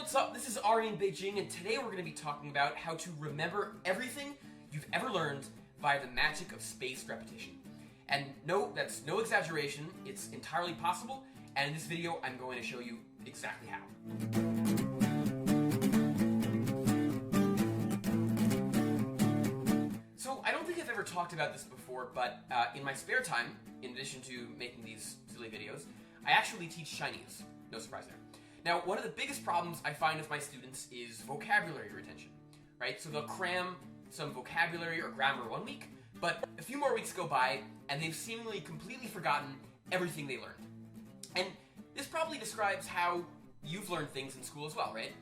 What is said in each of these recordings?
what's up? This is Ari in Beijing, and today we're going to be talking about how to remember everything you've ever learned via the magic of spaced repetition. And no, that's no exaggeration, it's entirely possible, and in this video I'm going to show you exactly how. So I don't think I've ever talked about this before, but in my spare time, in addition to making these silly videos, I actually teach Chinese. No surprise there. Now, one of the biggest problems I find with my students is vocabulary retention, right? So they'll cram some vocabulary or grammar one week, but a few more weeks go by and they've seemingly completely forgotten everything they learned. And this probably describes how you've learned things in school as well, right?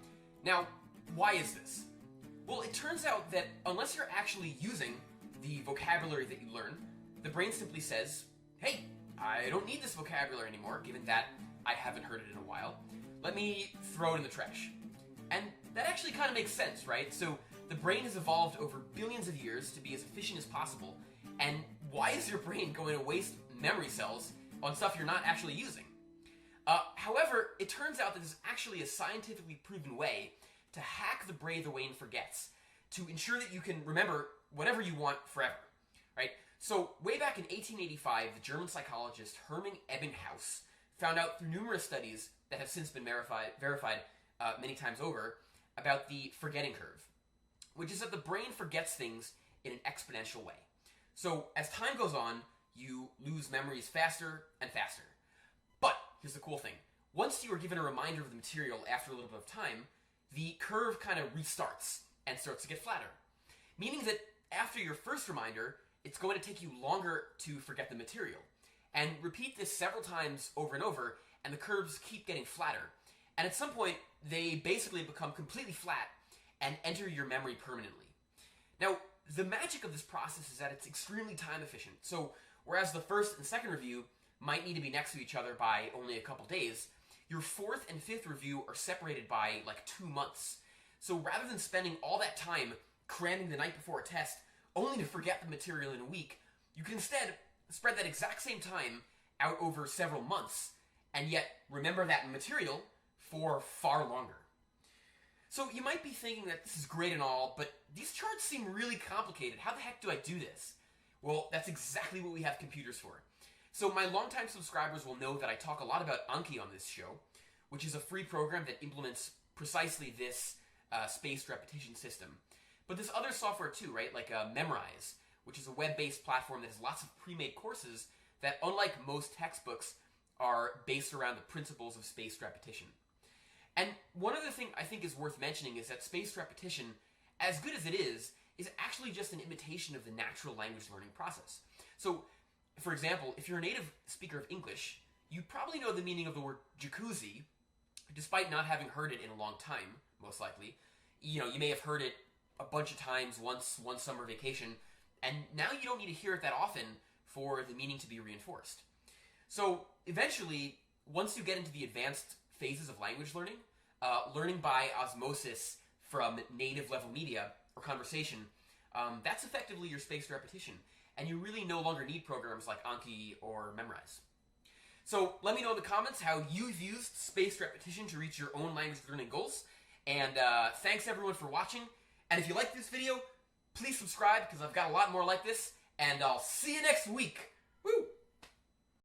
Now, why is this? Well, it turns out that unless you're actually using the vocabulary that you learn, the brain simply says, hey, I don't need this vocabulary anymore, given that I haven't heard it in a while. Let me throw it in the trash. And that actually kind of makes sense, right? So the brain has evolved over billions of years to be as efficient as possible. And why is your brain going to waste memory cells on stuff you're not actually using? However, it turns out that there's actually a scientifically proven way to hack the brain the way it forgets, to ensure that you can remember whatever you want forever, right? So way back in 1885, the German psychologist Hermann Ebbinghaus found out through numerous studies that have since been verified many times over about the forgetting curve, which is that the brain forgets things in an exponential way. So as time goes on, you lose memories faster and faster. But here's the cool thing. Once you are given a reminder of the material after a little bit of time, the curve kind of restarts and starts to get flatter. Meaning that after your first reminder, it's going to take you longer to forget the material. And repeat this several times over and over, and the curves keep getting flatter. And at some point, they basically become completely flat and enter your memory permanently. Now, the magic of this process is that it's extremely time efficient. So, whereas the first and second review might need to be next to each other by only a couple days, your fourth and fifth review are separated by like 2 months. So rather than spending all that time cramming the night before a test, only to forget the material in a week, you can instead spread that exact same time out over several months, and yet remember that material for far longer. So you might be thinking that this is great and all, but these charts seem really complicated. How the heck do I do this? Well, that's exactly what we have computers for. So my longtime subscribers will know that I talk a lot about Anki on this show, which is a free program that implements precisely this spaced repetition system. But there's other software too, right? Like Memrise, which is a web-based platform that has lots of pre-made courses that, unlike most textbooks, are based around the principles of spaced repetition. And one other thing I think is worth mentioning is that spaced repetition, as good as it is actually just an imitation of the natural language learning process. So, for example, if you're a native speaker of English, you probably know the meaning of the word jacuzzi, despite not having heard it in a long time, most likely. You know, you may have heard it a bunch of times once one summer vacation, and now you don't need to hear it that often for the meaning to be reinforced. So eventually, once you get into the advanced phases of language learning, learning by osmosis from native level media or conversation, that's effectively your spaced repetition. And you really no longer need programs like Anki or Memrise. So let me know in the comments how you've used spaced repetition to reach your own language learning goals. And thanks everyone for watching. And if you like this video, please subscribe because I've got a lot more like this. And I'll see you next week.